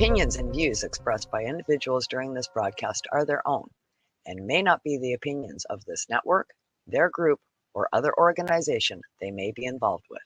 opinions and views expressed by individuals during this broadcast are their own and may not be the opinions of this network, their group, or other organization they may be involved with.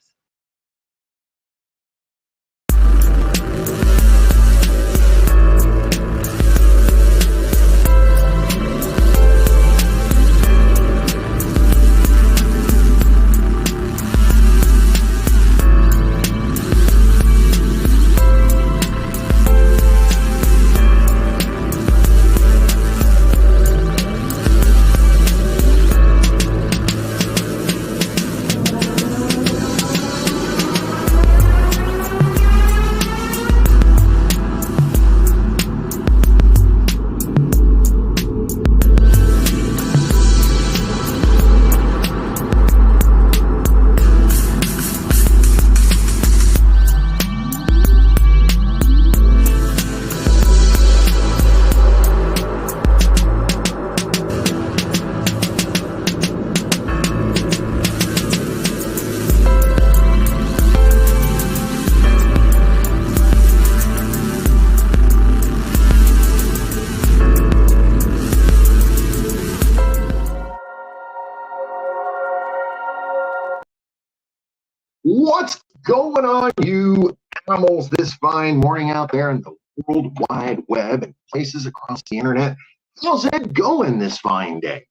What's going on, you animals, this fine morning out there in the World Wide Web and places across the internet? How's it going this fine day?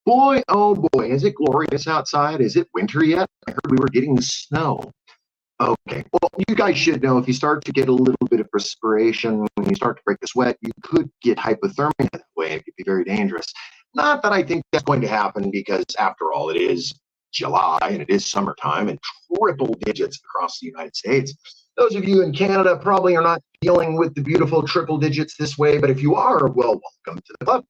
Boy, oh boy, is it glorious outside? Is it winter yet? I heard we were getting snow. Okay, well, you guys should know if you start to get a little bit of perspiration, when you start to break the sweat, you could get hypothermia that way. It could be very dangerous. Not that I think that's going to happen, because after all, it is July and it is summertime and triple digits across the United States. Those of you in Canada probably are not dealing with the beautiful triple digits this way, but if you are, well, welcome to the club.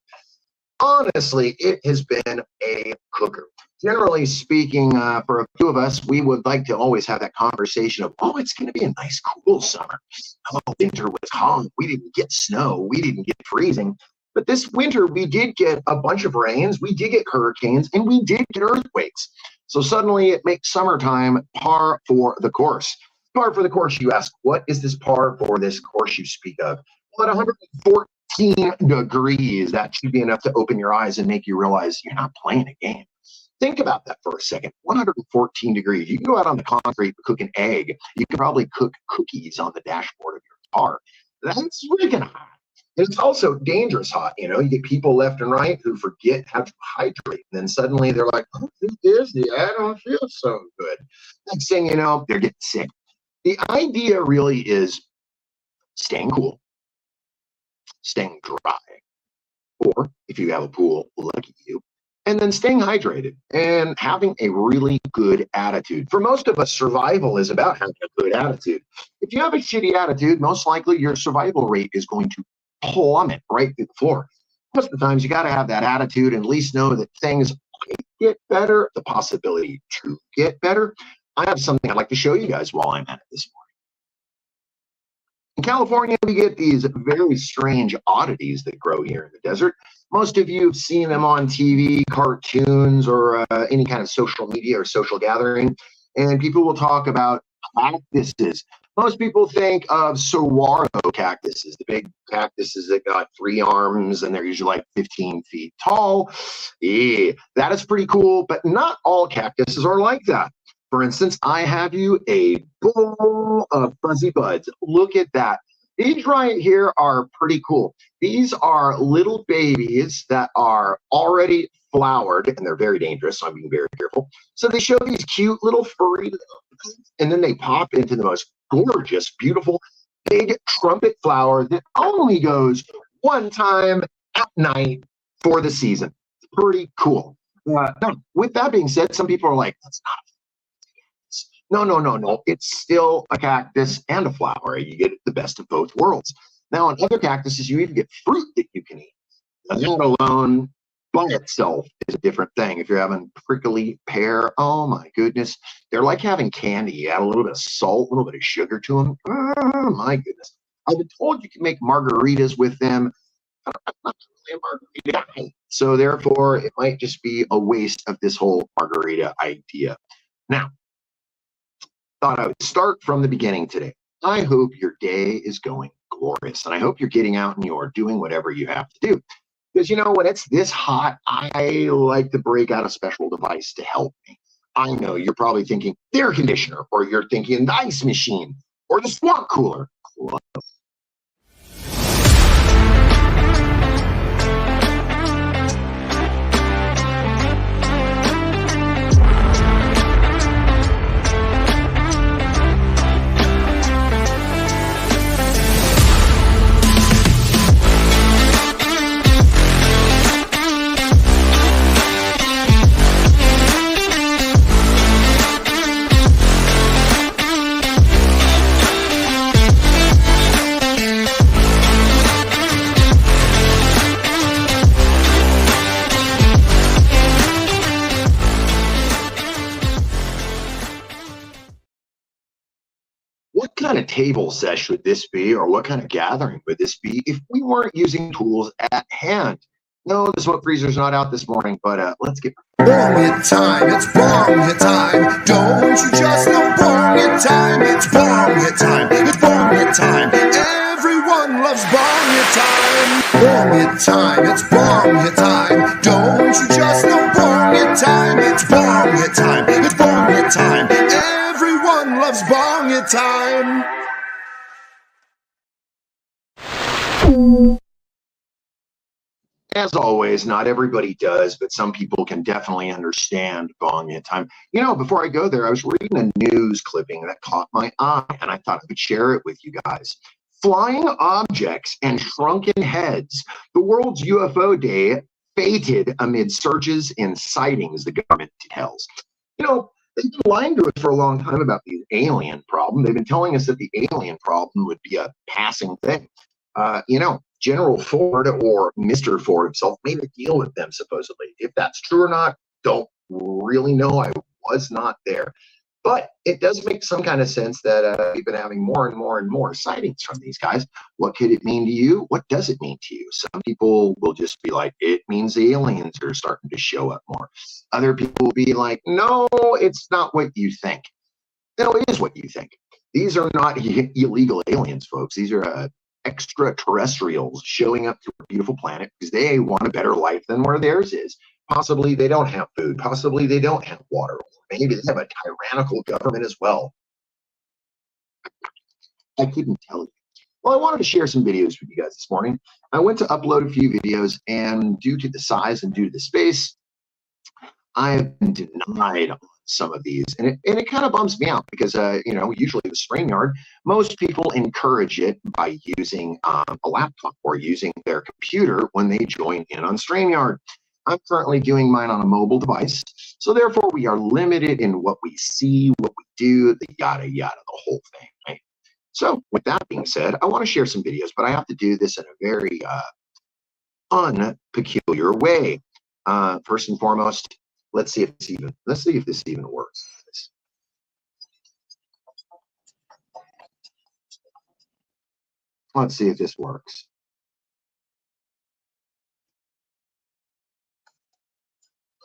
Honestly, it has been a cooker. Generally speaking, for a few of us, we would like to always have that conversation of, oh, it's going to be a nice, cool summer. Oh, winter was hot. We didn't get snow. We didn't get freezing. But this winter, we did get a bunch of rains. We did get hurricanes, and we did get earthquakes. So suddenly it makes summertime par for the course. Par for the course, you ask, what is this par for this course you speak of? Well, at 114 degrees, that should be enough to open your eyes and make you realize you're not playing a game. Think about that for a second. 114 degrees. You can go out on the concrete, cook an egg. You can probably cook cookies on the dashboard of your car. That's freaking hot. And it's also dangerous hot. You know, you get people left and right who forget how to hydrate. And then suddenly they're like, oh, I'm dizzy. I don't feel so good. Next thing you know, they're getting sick. The idea really is staying cool, staying dry, or if you have a pool, lucky you, and then staying hydrated and having a really good attitude. For most of us, survival is about having a good attitude. If you have a shitty attitude, most likely your survival rate is going to plummet right through the floor. Most of the times, you got to have that attitude and at least know that things might get better, the possibility to get better. I have something I'd like to show you guys while I'm at it this morning. In California, we get these very strange oddities that grow here in the desert. Most of you have seen them on TV, cartoons, or any kind of social media or social gathering, and people will talk about cactuses. Most people think of saguaro cactuses, the big cactuses that got 3 arms and they're usually like 15 feet tall. Yeah, that is pretty cool, but not all cactuses are like that. For instance, I have you a bowl of fuzzy buds. Look at that. These right here are pretty cool. These are little babies that are already flowered, and they're very dangerous, so I'm being very careful. So they show these cute little furry, and then they pop into the most gorgeous, beautiful, big trumpet flower that only goes one time at night for the season. Pretty cool. Now, with that being said, some people are like, that's not. No. It's still a cactus and a flower. You get the best of both worlds. Now, on other cactuses, you even get fruit that you can eat. Now, that alone by itself is a different thing. If you're having prickly pear, oh my goodness. They're like having candy. You add a little bit of salt, a little bit of sugar to them. Oh my goodness. I've been told you can make margaritas with them. I'm not really a margarita guy. So therefore, it might just be a waste of this whole margarita idea. Now, thought I would start from the beginning today. I hope your day is going glorious. And I hope you're getting out and you're doing whatever you have to do. Because, you know, when it's this hot, I like to break out a special device to help me. I know you're probably thinking the air conditioner, or you're thinking the ice machine, or the swamp cooler. What kind of table sesh would this be, or what kind of gathering would this be if we weren't using tools at hand? No, the smoke freezer's not out this morning, but let's get bong it time. It's bong it time. Don't you just know bong it time? It's bong it time. It's bong it time. Everyone loves bong it time. Bong it time. It's bong it time. Don't you just know bong it time? It's bong it time. It's bong it time. Everyone loves bong it time. As always, not everybody does, but some people can definitely understand bong it time. You know, before I go there, I was reading a news clipping that caught my eye, and I thought I would share it with you guys. Flying objects and shrunken heads. The world's UFO day fated amid surges in sightings, the government tells. You know, they've been lying to us for a long time about the alien problem. They've been telling us that the alien problem would be a passing thing. You know, General Ford, or Mr. Ford himself, made a deal with them, supposedly. If that's true or not, don't really know. I was not there. But it does make some kind of sense that we've been having more and more and more sightings from these guys. What could it mean to you? What does it mean to you? Some people will just be like, it means aliens are starting to show up more. Other people will be like, no, it's not what you think. No, it is what you think. These are not illegal aliens, folks. These are extraterrestrials showing up to a beautiful planet because they want a better life than where theirs is. Possibly they don't have food. Possibly they don't have water. Maybe they have a tyrannical government as well. I couldn't tell you. Well, I wanted to share some videos with you guys this morning. I went to upload a few videos, and due to the size and due to the space, I have been denied on some of these, and it kind of bums me out because you know, usually the StreamYard, most people encourage it by using a laptop or using their computer when they join in on StreamYard. I'm currently doing mine on a mobile device, so therefore we are limited in what we see, what we do, the yada yada, the whole thing, right? So with that being said, I want to share some videos, but I have to do this in a very unpeculiar way. First and foremost, let's see if this even works. Let's see if this works.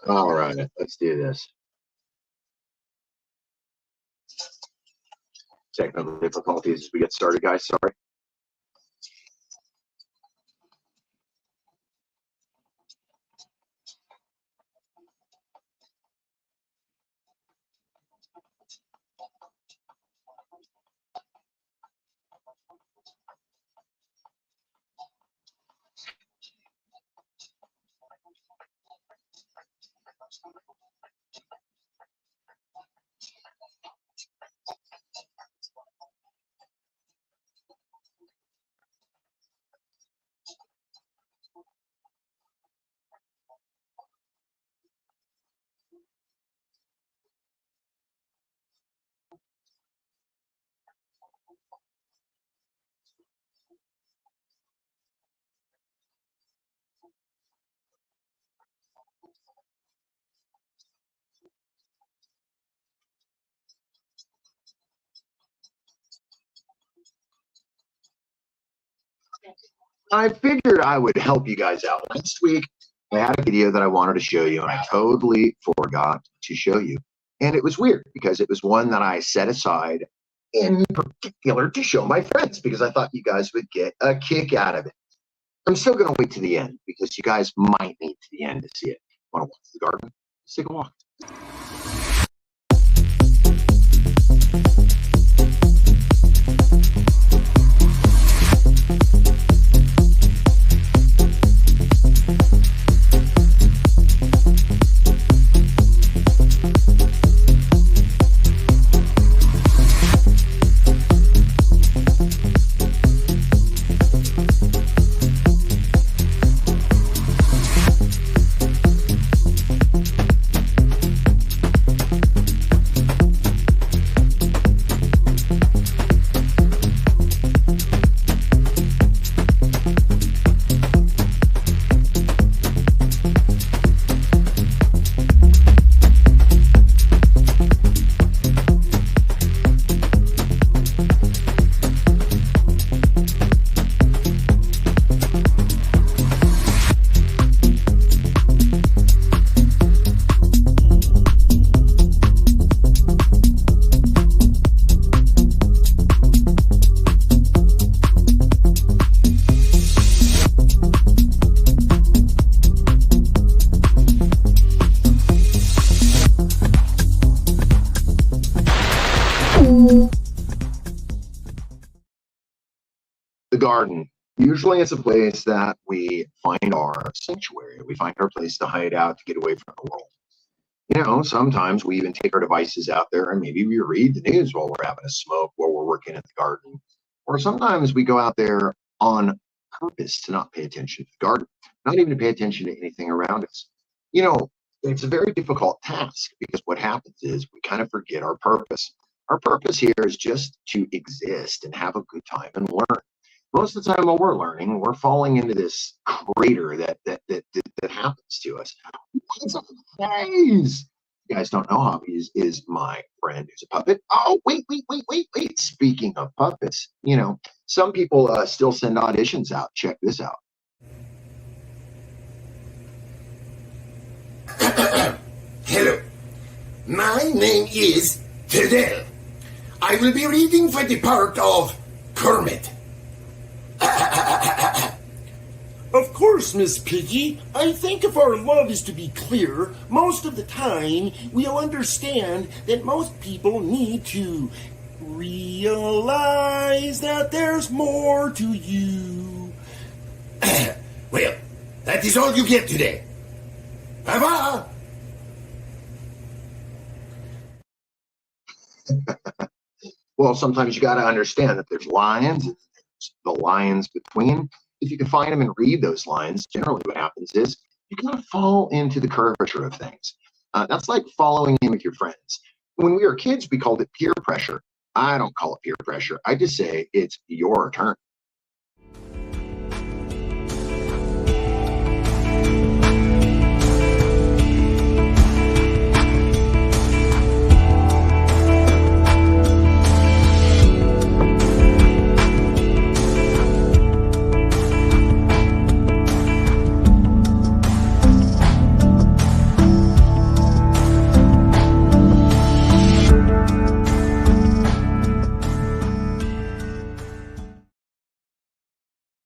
All right, let's do this. Technical difficulties as we get started, guys. Sorry. I figured I would help you guys out. Last week, I had a video that I wanted to show you, and I totally forgot to show you. And it was weird because it was one that I set aside in particular to show my friends because I thought you guys would get a kick out of it. I'm still going to wait to the end because you guys might need to the end to see it. Want to watch the garden? Let's take a walk. The garden. Usually it's a place that we find our sanctuary. We find our place to hide out, to get away from the world. You know, sometimes we even take our devices out there and maybe we read the news while we're having a smoke, while we're working in the garden. Or sometimes we go out there on purpose to not pay attention to the garden, not even to pay attention to anything around us. You know, it's a very difficult task because what happens is we kind of forget our purpose. Our purpose here is just to exist and have a good time and learn. Most of the time while we're learning, we're falling into this crater that happens to us. What's up, guys? You guys don't know Hobby is my friend who's a puppet. Oh, wait. Speaking of puppets, you know, some people still send auditions out. Check this out. Hello, my name is Fidel. I will be reading for the part of Kermit. Of course, Miss Piggy. I think if our love is to be clear, most of the time we'll understand that most people need to realize that there's more to you. Well, that is all you get today. Bye-bye. Well, sometimes you got to understand that there's lines and there's the lines between. If you can find them and read those lines, generally what happens is you kind of fall into the curvature of things. That's like following in with your friends. When we were kids, we called it peer pressure. I don't call it peer pressure. I just say it's your turn.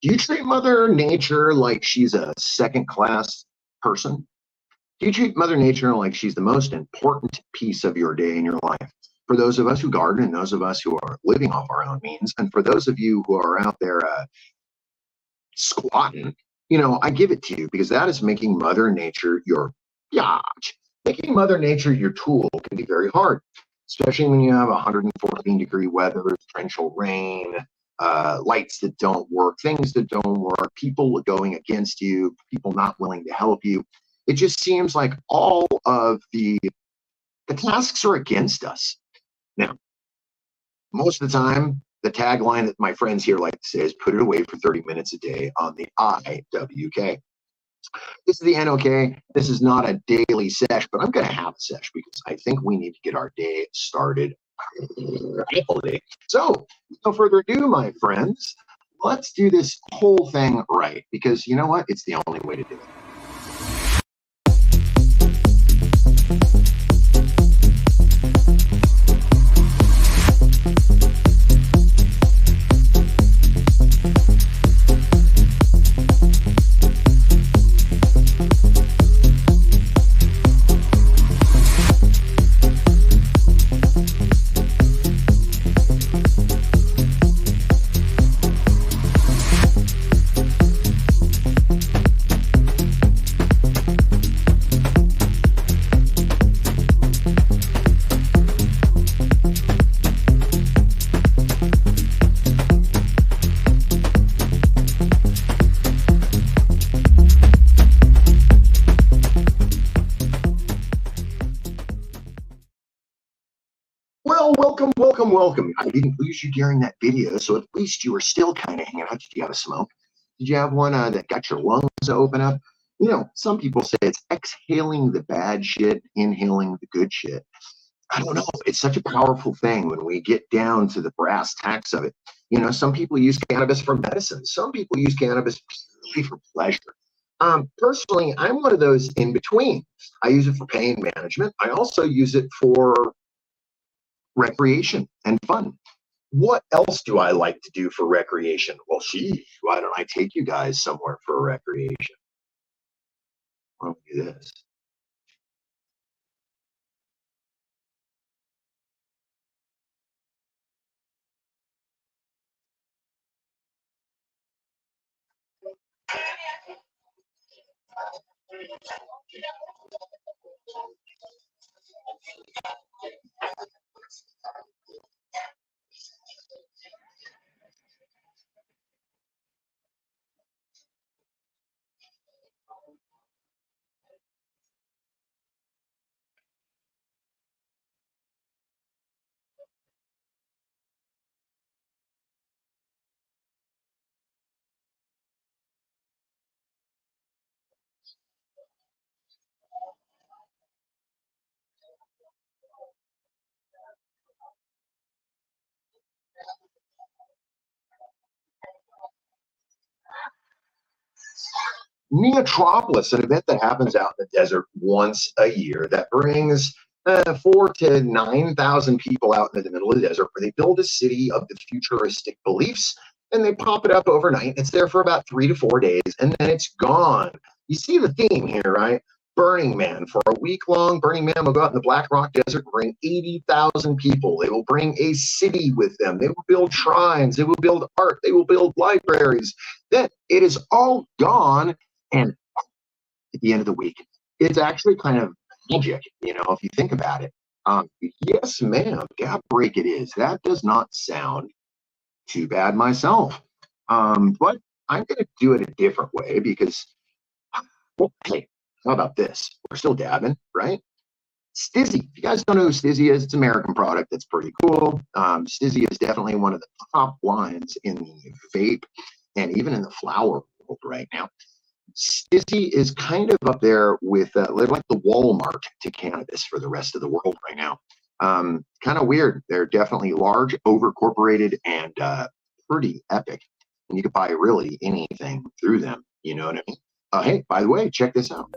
Do you treat Mother Nature like she's a second-class person? Do you treat Mother Nature like she's the most important piece of your day in your life? For those of us who garden and those of us who are living off our own means, and for those of you who are out there squatting, you know, I give it to you because that is making Mother Nature your biatch. Making Mother Nature your tool can be very hard, especially when you have 114-degree weather, torrential rain, lights that don't work, things that don't work, people going against you, people not willing to help you. It just seems like all of the tasks are against us. Now, most of the time, the tagline that my friends here like to say is put it away for 30 minutes a day on the IWK. This is the NOK. This is not a daily sesh, but I'm going to have a sesh because I think we need to get our day started. So, no further ado, my friends, let's do this whole thing right because you know what? It's the only way to do it. welcome. I didn't lose you during that video, so at least you were still kind of hanging out. Did you have a smoke? Did you have one that got your lungs to open up? You know, some people say it's exhaling the bad shit, inhaling the good shit. I don't know. It's such a powerful thing when we get down to the brass tacks of it. You know, some people use cannabis for medicine. Some people use cannabis purely for pleasure. Personally, I'm one of those in between. I use it for pain management. I also use it for recreation and fun. What else do I like to do for recreation? Well, geez, why don't I take you guys somewhere for recreation? Why don't we do this? Neotropolis, an event that happens out in the desert once a year that brings 4,000 to 9,000 people out into the middle of the desert, where they build a city of the futuristic beliefs and they pop it up overnight. It's there for about 3 to 4 days and then it's gone. You see the theme here, right? Burning Man. For a week long, Burning Man will go out in the Black Rock Desert, bring 80,000 people. They will bring a city with them. They will build shrines. They will build art. They will build libraries. Then it is all gone. And at the end of the week, it's actually kind of magic, you know, if you think about it. Yes, ma'am, gap break it is. That does not sound too bad myself. But I'm going to do it a different way because, well, hey, how about this? We're still dabbing, right? Stizzy. If you guys don't know who Stizzy is, it's an American product that's pretty cool. Stizzy is definitely one of the top lines in the vape and even in the flower world right now. Stizzy is kind of up there with they're like the Walmart to cannabis for the rest of the world right now. Kind of weird. They're definitely large, overcorporated, and pretty epic. And you can buy really anything through them. You know what I mean? Hey, by the way, check this out.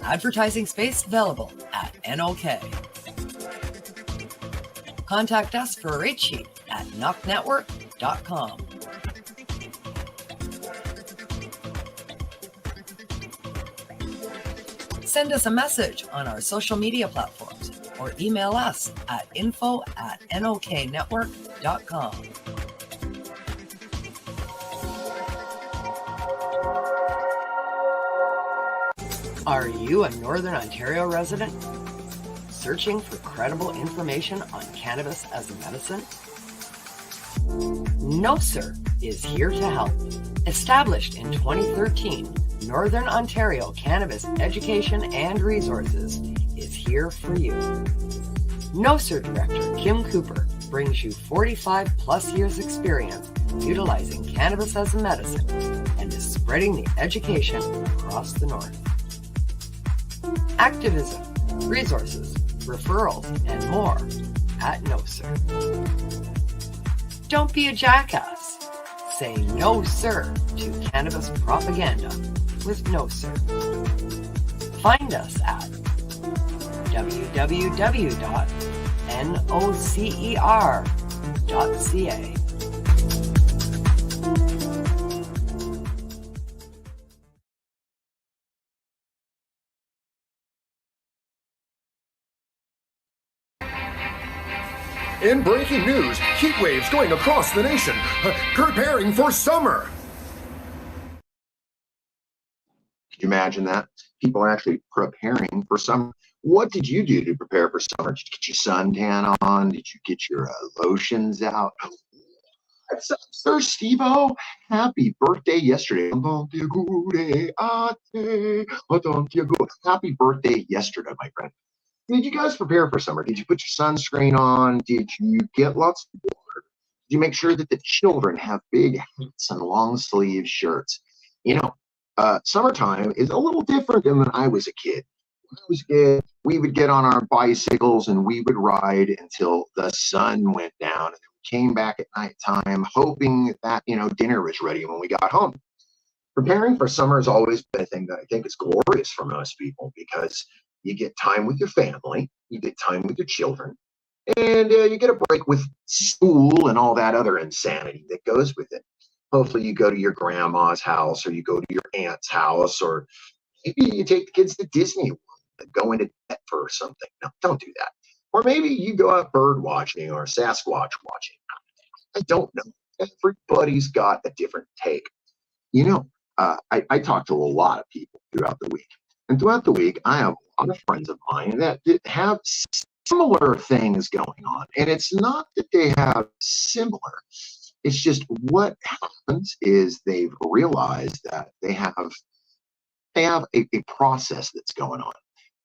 Advertising space available at NOK. Contact us for a rate sheet at knocknetwork.com. Send us a message on our social media platforms or email us at info@noknetwork.com. Are you a Northern Ontario resident searching for credible information on cannabis as a medicine? No Sir is here to help. Established in 2013, Northern Ontario Cannabis Education and Resources is here for you. No Sir Director Kim Cooper brings you 45 plus years experience utilizing cannabis as a medicine and is spreading the education across the North. Activism, resources, referrals, and more at No Sir. Don't be a jackass. Say no sir to cannabis propaganda with No Sir. Find us at www.nocer.ca. In breaking news, heat waves going across the nation, preparing for summer. Could you imagine that? People are actually preparing for summer. What did you do to prepare for summer? Did you get your suntan on? Did you get your lotions out? Sir Steve-O, happy birthday yesterday. Happy birthday yesterday, my friend. Did you guys prepare for summer? Did you put your sunscreen on? Did you get lots of water? Did you make sure that the children have big hats and long sleeve shirts? You know, summertime is a little different than when I was a kid. When I was a kid, we would get on our bicycles and we would ride until the sun went down, and then we came back at nighttime hoping that, dinner was ready when we got home. Preparing for summer has always been a thing that I think is glorious for most people, because you get time with your family, you get time with your children, and you get a break with school and all that other insanity that goes with it. Hopefully you go to your grandma's house, or you go to your aunt's house, or maybe you take the kids to Disney World and go into debt for something. No, don't do that. Or maybe you go out bird watching or Sasquatch watching. I don't know. Everybody's got a different take. I talk to a lot of people throughout the week. And throughout the week, I have a lot of friends of mine that have similar things going on. And it's not that they have similar. It's just what happens is they've realized that they have a process that's going on.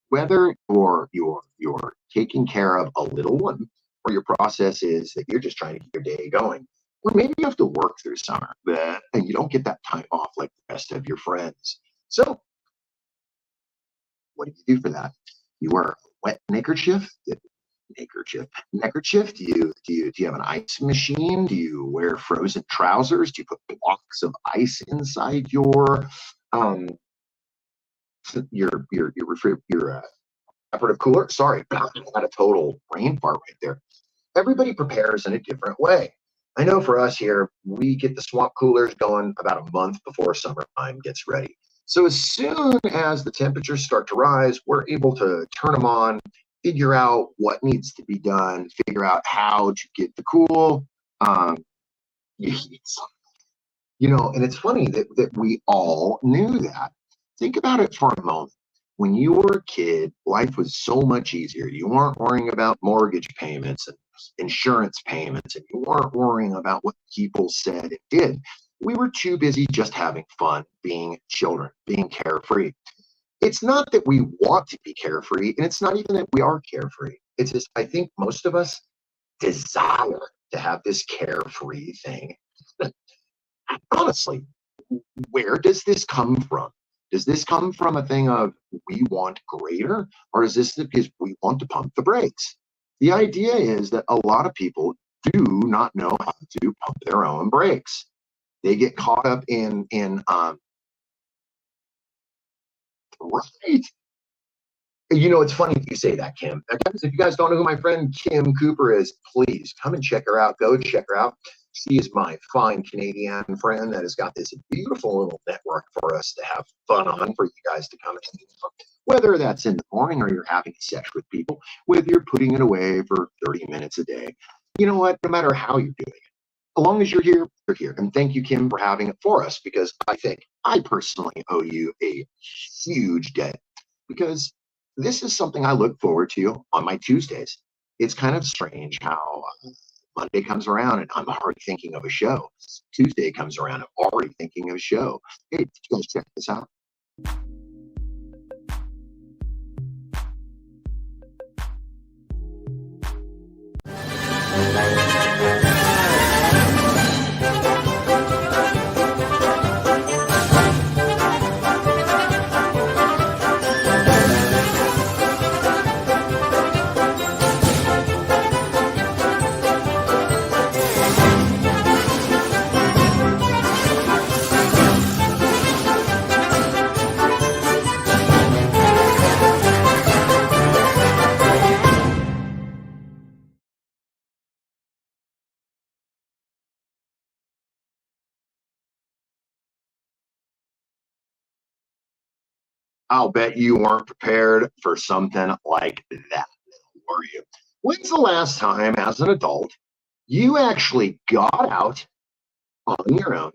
Whether you're taking care of a little one, or your process is that you're just trying to keep your day going, or maybe you have to work through summer and you don't get that time off like the rest of your friends. So what do you do for that? You wear a wet neckerchief? Neckerchief? Do you have an ice machine? Do you wear frozen trousers? Do you put blocks of ice inside your evaporative cooler? Sorry, I had a total brain fart right there. Everybody prepares in a different way. I know for us here, we get the swamp coolers going about a month before summertime gets ready. So as soon as the temperatures start to rise, we're able to turn them on, figure out what needs to be done, figure out how to get the cool. And it's funny that we all knew that. Think about it for a moment. When you were a kid, life was so much easier. You weren't worrying about mortgage payments and insurance payments, and you weren't worrying about what people said and did. We were too busy just having fun, being children, being carefree. It's not that we want to be carefree, and it's not even that we are carefree. It's just, I think most of us desire to have this carefree thing. Honestly, where does this come from? Does this come from a thing of we want greater, or is this because we want to pump the brakes? The idea is that a lot of people do not know how to pump their own brakes. They get caught up in right. It's funny if you say that, Kim. Guys, if you guys don't know who my friend Kim Cooper is, please come and check her out. Go check her out. She is my fine Canadian friend that has got this beautiful little network for us to have fun on, for you guys to come in. Whether that's in the morning or you're having sesh with people, whether you're putting it away for 30 minutes a day. You know what? No matter how you're doing it, as long as you're here, you're here. And thank you, Kim, for having it for us, because I think I personally owe you a huge debt, because this is something I look forward to on my Tuesdays. It's kind of strange how Monday comes around and I'm already thinking of a show. Tuesday comes around, I'm already thinking of a show. Hey, did you guys check this out? I'll bet you weren't prepared for something like that, were you? When's the last time, as an adult, you actually got out on your own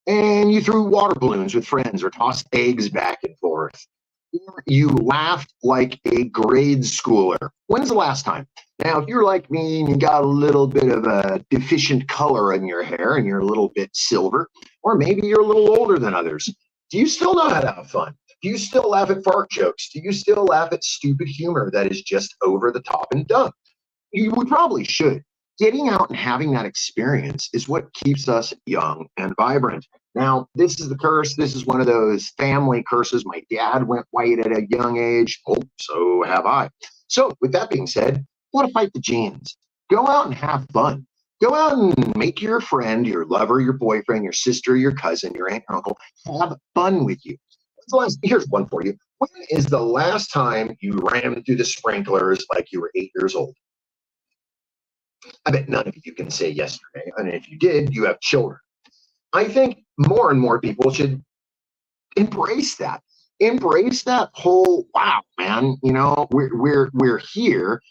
and you threw water balloons with friends or tossed eggs back and forth? Or you laughed like a grade schooler? When's the last time? Now, if you're like me and you got a little bit of a deficient color in your hair and you're a little bit silver, or maybe you're a little older than others, do you still know how to have fun? Do you still laugh at fart jokes? Do you still laugh at stupid humor that is just over the top and dumb? You would probably should. Getting out and having that experience is what keeps us young and vibrant. Now, this is the curse. This is one of those family curses. My dad went white at a young age. Oh, so have I. So, with that being said, you want to fight the genes. Go out and have fun. Go out and make your friend, your lover, your boyfriend, your sister, your cousin, your aunt, your uncle have fun with you. Here's one for you. When is the last time you ran through the sprinklers like you were 8 years old? I bet none of you can say yesterday. And if you did, you have children. I think more and more people should embrace that. Embrace that whole, wow, man, we're here.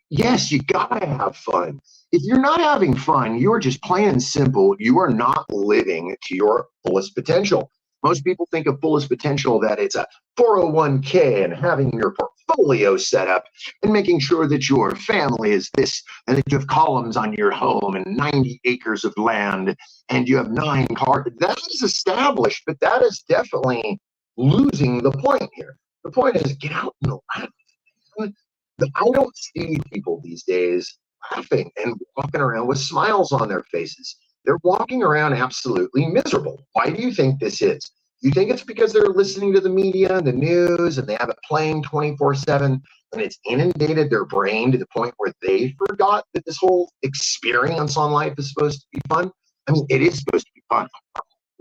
Yes, you gotta have fun. If you're not having fun, you're just plain and simple, you are not living to your fullest potential. Most people think of fullest potential that it's a 401k and having your portfolio set up and making sure that your family is this and that you have columns on your home and 90 acres of land and you have 9 cars. That is established, but that is definitely losing the point here. The point is get out and laugh. I don't see people these days laughing and walking around with smiles on their faces. They're walking around absolutely miserable. Why do you think this is? You think it's because they're listening to the media and the news and they have it playing 24/7 and it's inundated their brain to the point where they forgot that this whole experience on life is supposed to be fun? I mean, it is supposed to be fun,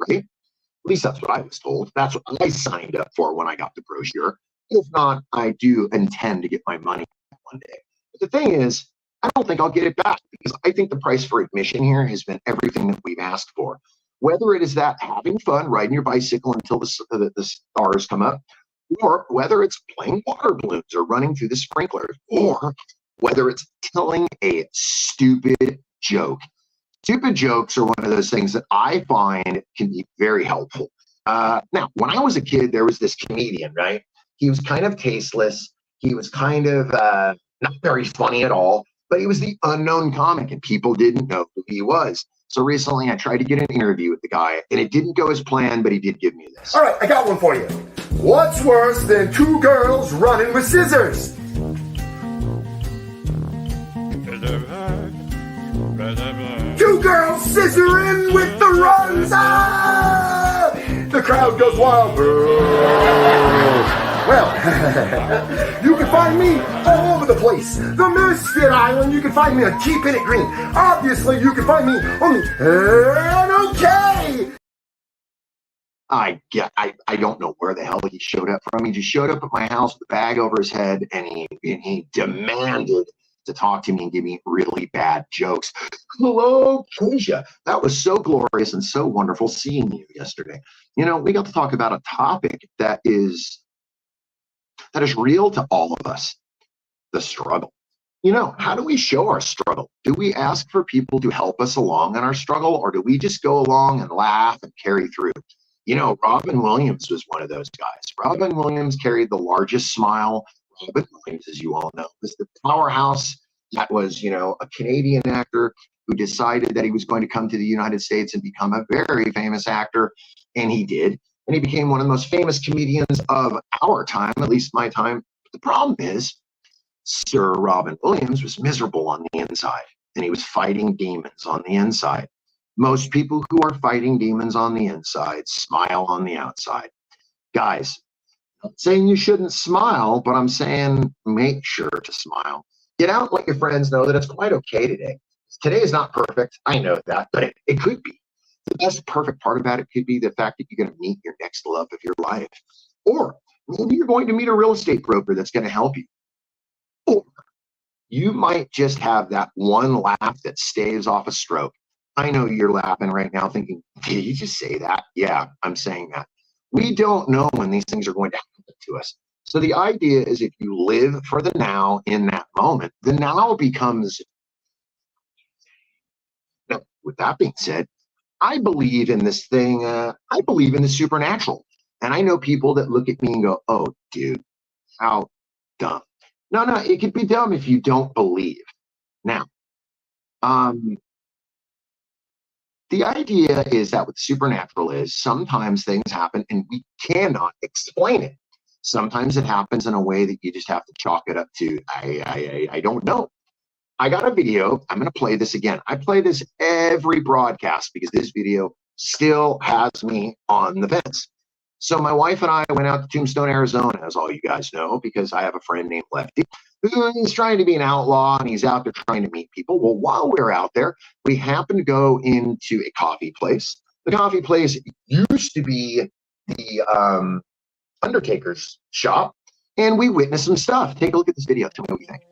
right? At least that's what I was told. That's what I signed up for when I got the brochure. If not, I do intend to get my money one day. But the thing is, I don't think I'll get it back because I think the price for admission here has been everything that we've asked for. Whether it is that having fun, riding your bicycle until the stars come up, or whether it's playing water balloons or running through the sprinklers, or whether it's telling a stupid joke. Stupid jokes are one of those things that I find can be very helpful. Now, when I was a kid, there was this comedian, right? He was kind of tasteless. He was kind of not very funny at all. But he was the unknown comic and people didn't know who he was. So recently I tried to get an interview with the guy and it didn't go as planned, but he did give me this. All right, I got one for you. What's worse than 2 girls running with scissors? 2 girls scissoring with the runs. Ah! The crowd goes wild. Well, you can find me all over the place. The Misfit Island, you can find me on Keeping It Green. Obviously, you can find me on the NOK. I don't know where the hell he showed up from. He just showed up at my house with a bag over his head and he demanded to talk to me and give me really bad jokes. Hello, Keisha. That was so glorious and so wonderful seeing you yesterday. We got to talk about a topic that is real to all of us, the struggle. How do we show our struggle? Do we ask for people to help us along in our struggle, or do we just go along and laugh and carry through? Robin Williams was one of those guys. Robin Williams carried the largest smile. Robin Williams, as you all know, was the powerhouse that was, a Canadian actor who decided that he was going to come to the United States and become a very famous actor, and he did. And he became one of the most famous comedians of our time, at least my time. But the problem is, Sir Robin Williams was miserable on the inside, and he was fighting demons on the inside. Most people who are fighting demons on the inside smile on the outside. Guys, I'm not saying you shouldn't smile, but I'm saying make sure to smile. Get out and let your friends know that it's quite okay today. Today is not perfect. I know that, but it could be. The best perfect part about it could be the fact that you're going to meet your next love of your life. Or maybe you're going to meet a real estate broker that's going to help you. Or you might just have that one laugh that staves off a stroke. I know you're laughing right now thinking, did you just say that? Yeah, I'm saying that. We don't know when these things are going to happen to us. So the idea is if you live for the now in that moment, the now becomes. Now, with that being said, I believe in this thing. I believe in the supernatural. And I know people that look at me and go, oh, dude, how dumb. No, it could be dumb if you don't believe. Now, the idea is that what supernatural is, sometimes things happen and we cannot explain it. Sometimes it happens in a way that you just have to chalk it up to, I don't know. I got a video. I'm going to play this again. I play this every broadcast because this video still has me on the fence. So my wife and I went out to Tombstone, Arizona, as all you guys know, because I have a friend named Lefty who is trying to be an outlaw and he's out there trying to meet people. Well, while we're out there, we happened to go into a coffee place. The coffee place used to be the Undertaker's shop, and we witnessed some stuff. Take a look at this video. Tell me what you think.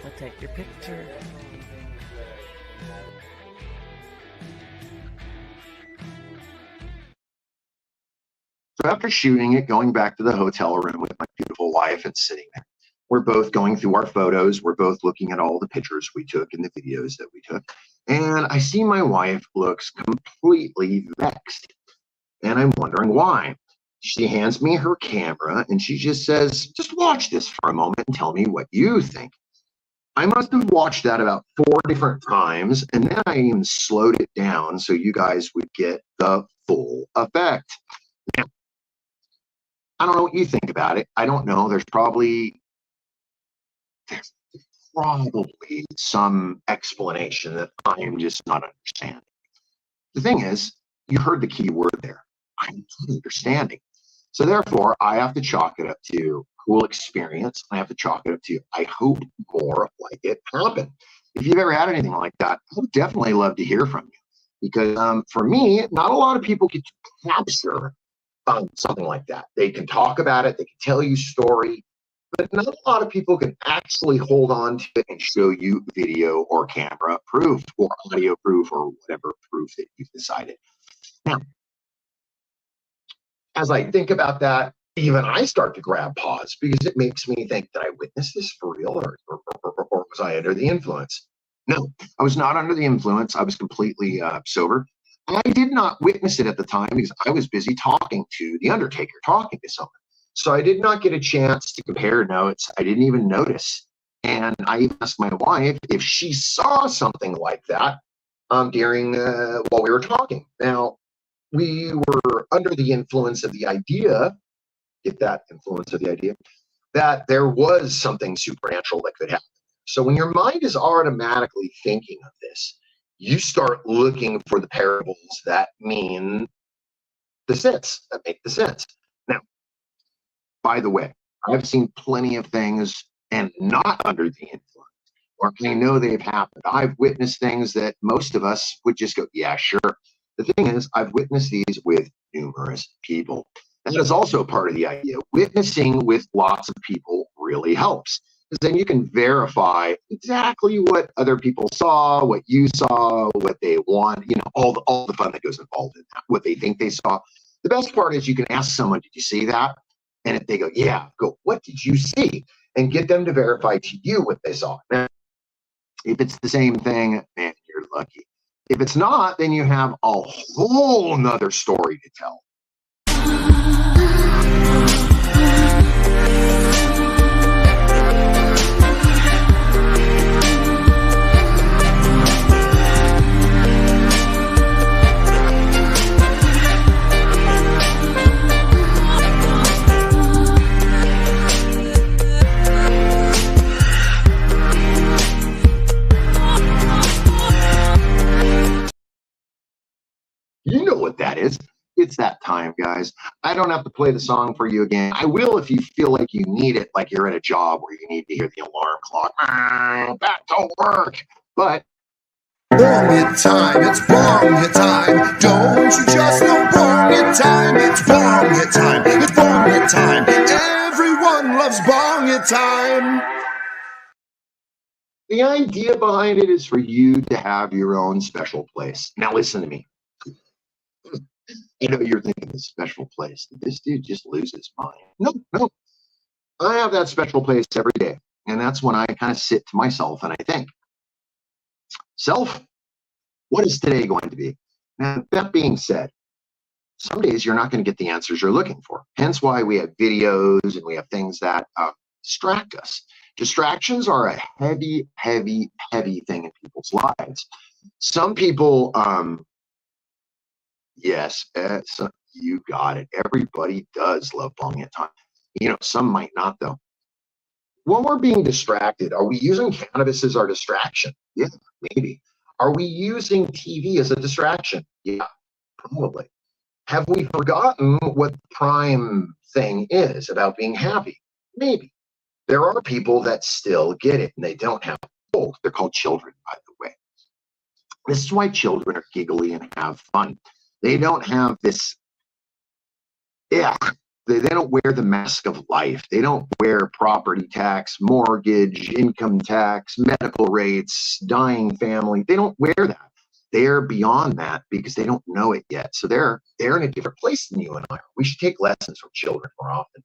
I'll take your picture. So after shooting it, going back to the hotel room with my beautiful wife and sitting there, we're both going through our photos. We're both looking at all the pictures we took and the videos that we took. And I see my wife looks completely vexed. And I'm wondering why. She hands me her camera and she just says, just watch this for a moment and tell me what you think. I must have watched that about 4 different times, and then I even slowed it down so you guys would get the full effect. Now, I don't know what you think about it. I don't know. There's probably some explanation that I am just not understanding. The thing is, you heard the key word there. I'm not understanding. So therefore, I have to chalk it up to cool experience. I have to chalk it up to, I hope more like it happen. If you've ever had anything like that, I would definitely love to hear from you. Because for me, not a lot of people get to capture something like that. They can talk about it, they can tell you story, but not a lot of people can actually hold on to it and show you video or camera proof or audio proof or whatever proof that you've decided. Now, as I think about that, even I start to grab pause because it makes me think that I witnessed this for real or was I under the influence? No, I was not under the influence. I was completely sober. I did not witness it at the time because I was busy talking to the Undertaker, talking to someone. So I did not get a chance to compare notes. I didn't even notice. And I even asked my wife if she saw something like that during while we were talking. Now, we were under the influence of the idea, get that influence of the idea, that there was something supernatural that could happen. So when your mind is automatically thinking of this, you start looking for the parables that mean the sense, that make the sense. Now, by the way, I've seen plenty of things and not under the influence, or I know they've happened. I've witnessed things that most of us would just go, yeah, sure. The thing is, I've witnessed these with numerous people. That is also part of the idea. Witnessing with lots of people really helps, because then you can verify exactly what other people saw, what you saw, what they want, you know, all the fun that goes involved in that, what they think they saw. The best part is you can ask someone, did you see that? And if they go, yeah, go, what did you see? And get them to verify to you what they saw. Now, if it's the same thing, man, you're lucky. If it's not, then you have a whole nother story to tell. You know what that is. It's that time, guys. I don't have to play the song for you again. I will if you feel like you need it, like you're at a job where you need to hear the alarm clock. Back to work. But Bong it time, it's bong it time. Don't you just know bong it time? It's bong it time, it's bong it time. Everyone loves bong it time. The idea behind it is for you to have your own special place. Now listen to me. You know, you're thinking this special place. Did this dude just lose his mind? No, no. I have that special place every day. And that's when I kind of sit to myself and I think, self, what is today going to be? Now, that being said, some days you're not going to get the answers you're looking for. Hence why we have videos and we have things that distract us. Distractions are a heavy, heavy, heavy thing in people's lives. Some people, yes, so you got it. Everybody does love bong at time. You know, some might not though. When we're being distracted, are we using cannabis as our distraction? Yeah, maybe. Are we using TV as a distraction? Yeah, probably. Have we forgotten what the prime thing is about being happy? Maybe. There are people that still get it and they don't have both. They're called children, by the way. This is why children are giggly and have fun. They don't have this, yeah, they don't wear the mask of life. They don't wear property tax, mortgage, income tax, medical rates, dying family. They don't wear that. They're beyond that because they don't know it yet. So they're in a different place than you and I are. We should take lessons from children more often.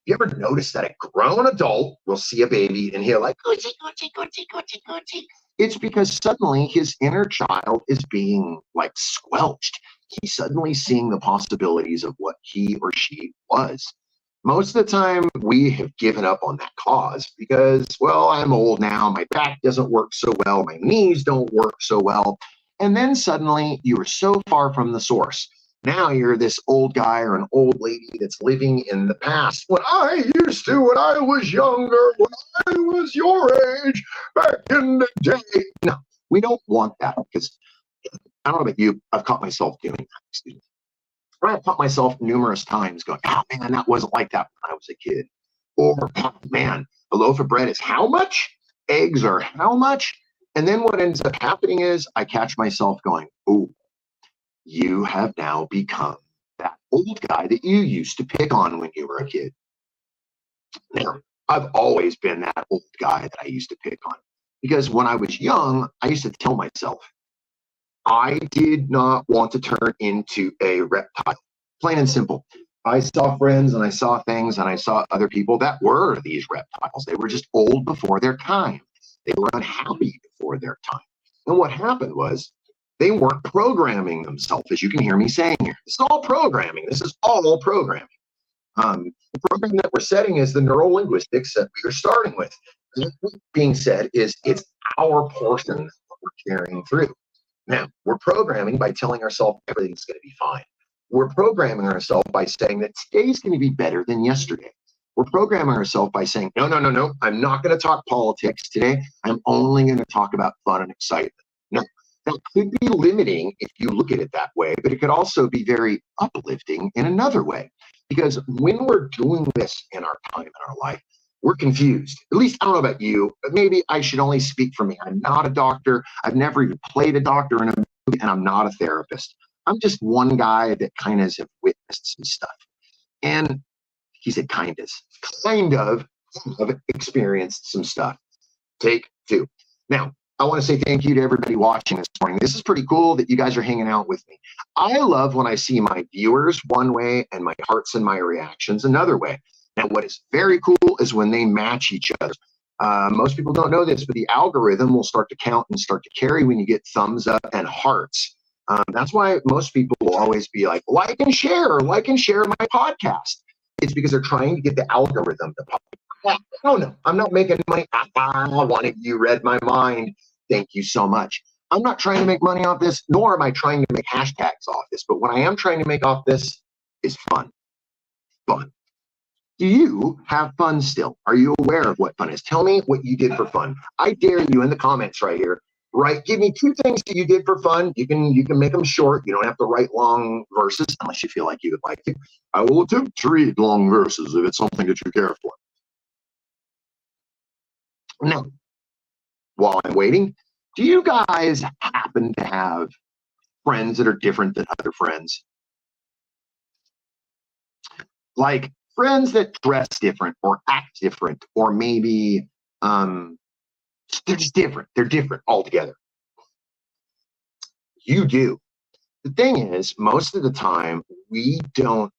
You ever notice that a grown adult will see a baby and hear like, Gucci, Gucci, Gucci, Gucci, Gucci? It's because suddenly his inner child is being like squelched. He's suddenly seeing the possibilities of what he or she was. Most of the time, we have given up on that cause because, well, I'm old now. My back doesn't work so well. My knees don't work so well. And then suddenly you are so far from the source. Now you're this old guy or an old lady that's living in the past. When I was younger, when I was your age, back in the day. No, we don't want that because I don't know about you, I've caught myself doing that. Excuse me. I've caught myself numerous times going, oh man, that wasn't like that when I was a kid. Or, oh man, a loaf of bread is how much? Eggs are how much? And then what ends up happening is I catch myself going, oh, you have now become that old guy that you used to pick on when you were a kid. Now, I've always been that old guy that I used to pick on because when I was young, I used to tell myself, I did not want to turn into a reptile. Plain and simple. I saw friends and I saw things and I saw other people that were these reptiles. They were just old before their time. They were unhappy before their time. And what happened was they weren't programming themselves, as you can hear me saying here. This is all programming. This is all programming. The program that we're setting is the neural linguistics that we are starting with. That being said, it's our portion that we're carrying through. Now, we're programming by telling ourselves everything's going to be fine. We're programming ourselves by saying that today's going to be better than yesterday. We're programming ourselves by saying, no, I'm not going to talk politics today. I'm only going to talk about fun and excitement. No, that could be limiting if you look at it that way, but it could also be very uplifting in another way. Because when we're doing this in our time in our life, we're confused. At least I don't know about you, but maybe I should only speak for me. I'm not a doctor. I've never even played a doctor in a movie, and I'm not a therapist. I'm just one guy that kind of have witnessed some stuff. And he said kind of experienced some stuff. Take two. Now, I want to say thank you to everybody watching this morning. This is pretty cool that you guys are hanging out with me. I love when I see my viewers one way and my hearts and my reactions another way. Now, what is very cool is when they match each other. Most people don't know this, but the algorithm will start to count and start to carry when you get thumbs up and hearts. That's why most people will always be like, like and share my podcast. It's because they're trying to get the algorithm to pop. Oh no, I'm not making money. One of you read my mind. Thank you so much. I'm not trying to make money off this, nor am I trying to make hashtags off this. But what I am trying to make off this is fun. Fun. Do you have fun still? Are you aware of what fun is? Tell me what you did for fun. I dare you in the comments right here. Right, give me 2 things that you did for fun. You can make them short. You don't have to write long verses unless you feel like you would like to. I will attempt to read long verses if it's something that you care for. Now, while I'm waiting, do you guys happen happen to have friends that are different than other friends? Like friends that dress different or act different, or maybe they're just different. They're different altogether. You do. The thing is, most of the time, we don't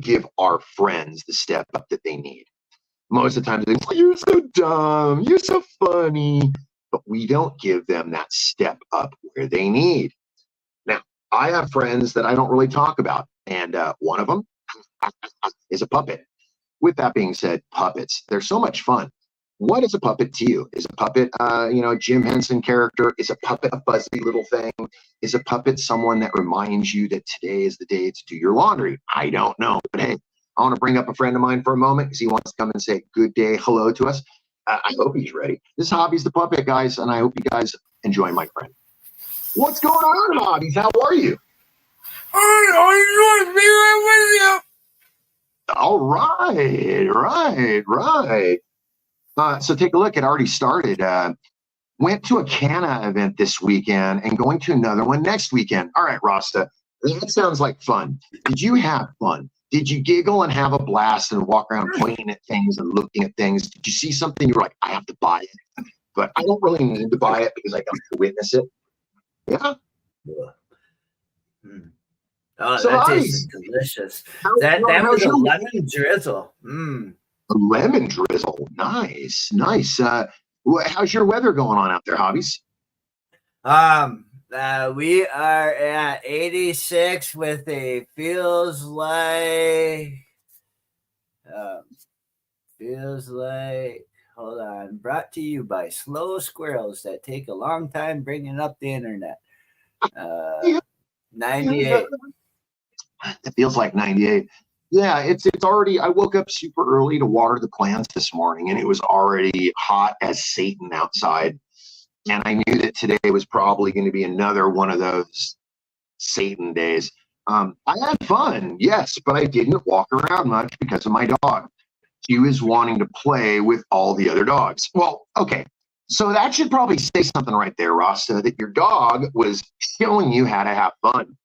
give our friends the step up that they need. Most of the time, they think, you're so dumb, you're so funny, but we don't give them that step up where they need. Now, I have friends that I don't really talk about, and one of them is a puppet. With that being said, puppets, they're so much fun. What is a puppet to you? Is a puppet, Jim Henson character? Is a puppet a fuzzy little thing? Is a puppet someone that reminds you that today is the day to do your laundry? I don't know. But hey, I want to bring up a friend of mine for a moment because he wants to come and say good day, hello to us. I hope he's ready. This is Hobbies the Puppet, guys, and I hope you guys enjoy my friend. What's going on, Hobbies? How are you? All right. So take a look. It already started. Went to a Canna event this weekend and going to another one next weekend. All right, Rasta, that sounds like fun. Did you have fun? Did you giggle and have a blast and walk around pointing at things and looking at things? Did you see something you were like, I have to buy it, but I don't really need to buy it because I got to witness it? Yeah. Oh, So that nice. tastes delicious. That was a lemon drizzle. A lemon drizzle. Nice. How's your weather going on out there, Hobbies? We are at 86 with a feels like hold on, brought to you by slow squirrels that take a long time bringing up the internet. 98. It feels like 98. Yeah, it's already, I woke up super early to water the plants this morning and it was already hot as Satan outside. And I knew that today was probably going to be another one of those Satan days. I had fun, yes, but I didn't walk around much because of my dog. She was wanting to play with all the other dogs. Well, okay, so that should probably say something right there, Rasta, that your dog was showing you how to have fun.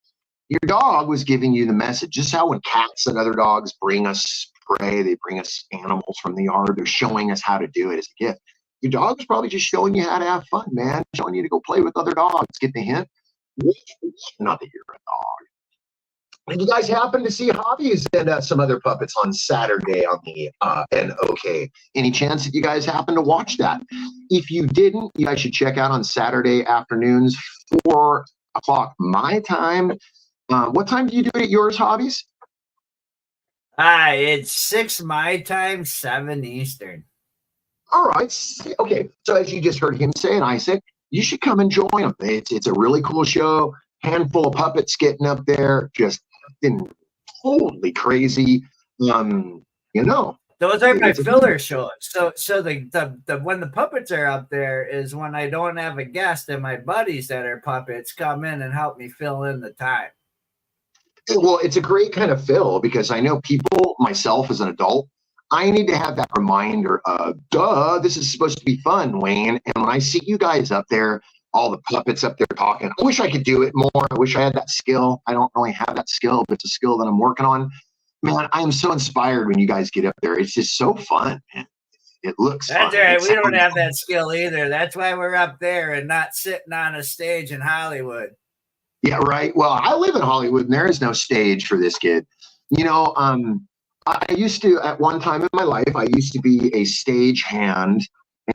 Your dog was giving you the message. Just how when cats and other dogs bring us prey, they bring us animals from the yard, they're showing us how to do it as a gift. Your dog is probably just showing you how to have fun, man. Showing you to go play with other dogs. Get the hint? Not that you're a dog. Did you guys happen to see Hobbies and some other puppets on Saturday on the NOK? Any chance that you guys happen to watch that? If you didn't, you guys should check out on Saturday afternoons, 4 o'clock my time. What time do you do it at yours, Hobbies? It's 6 my time, 7 Eastern. All right. Okay. So as you just heard him say, and I said, you should come and join them. It's a really cool show. Handful of puppets getting up there, just acting totally crazy. Those are my filler shows. So the when the puppets are up there is when I don't have a guest and my buddies that are puppets come in and help me fill in the time. Well, it's a great kind of fill because I know people, myself as an adult, I need to have that reminder of, this is supposed to be fun, Wayne. And when I see you guys up there, all the puppets up there talking, I wish I could do it more. I wish I had that skill. I don't really have that skill, but it's a skill that I'm working on. Man, I am so inspired when you guys get up there. It's just so fun, man. It looks That's fun. right. We don't have that skill either. That's why we're up there and not sitting on a stage in Hollywood. Yeah, right. Well, I live in Hollywood and there is no stage for this kid. I used to, at one time in my life, I used to be a stage hand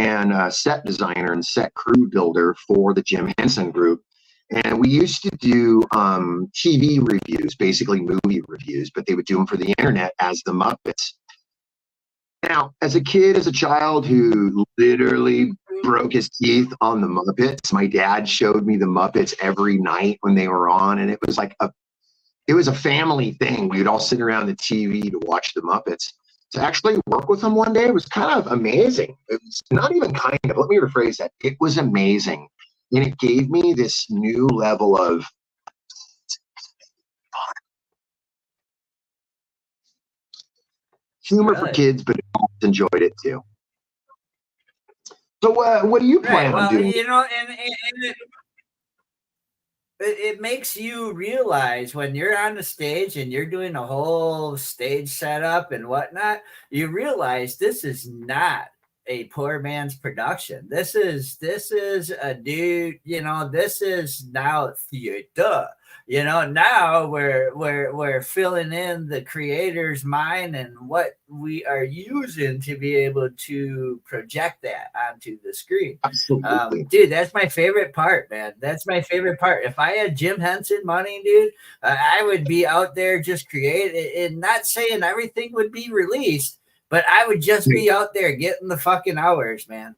and a set designer and set crew builder for the Jim Henson Group. And we used to do TV reviews, basically movie reviews, but they would do them for the internet as the Muppets. Now, as a kid, as a child who literally broke his teeth on the Muppets, my dad showed me the Muppets every night when they were on, and it was like it was a family thing. We would all sit around the TV to watch the Muppets. To actually work with them one day was kind of amazing. It was not even kind of, let me rephrase that. It was amazing. And it gave me this new level of humor for kids, but I enjoyed it too. So what do you plan on doing? And it makes you realize when you're on the stage and you're doing a whole stage setup and whatnot, you realize this is not a poor man's production. This is a dude, this is now theater. Now we're filling in the creator's mind and what we are using to be able to project that onto the screen. Absolutely. Dude, that's my favorite part, man. That's my favorite part. If I had Jim Henson money, dude, I would be out there just creating, and not saying everything would be released, but I would just be out there getting the fucking hours, man.